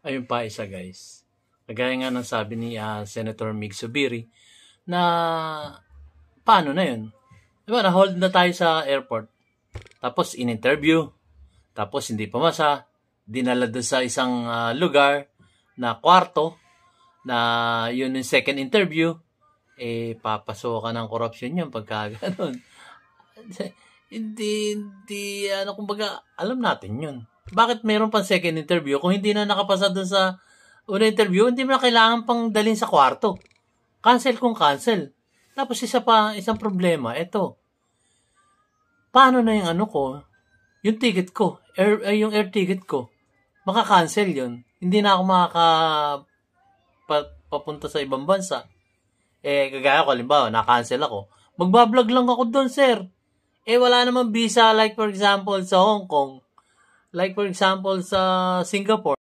Ayun pa isa guys. Kagaya nga ng sabi ni Senator Mig Zubiri na paano na yun? Diba, na-hold na tayo sa airport. Tapos in-interview. Tapos hindi pumasa. Dinala doon sa isang lugar na kwarto na yun yung second interview. Papasokan ng corruption yun pagka ganun. hindi, kumbaga, alam natin yun. Bakit meron pang second interview? Kung hindi na nakapasa doon sa unang interview, hindi mo na kailangan pang dalhin sa kwarto. Cancel kung cancel. Tapos isang problema, eto. Paano na yung yung ticket ko, yung air ticket ko, maka-cancel yun. Hindi na ako papunta sa ibang bansa. Kagaya ko, halimbawa, na-cancel ako. Magbablog lang ako doon, sir. Wala namang visa, like for example, sa Hong Kong. Like for example, sa Singapore.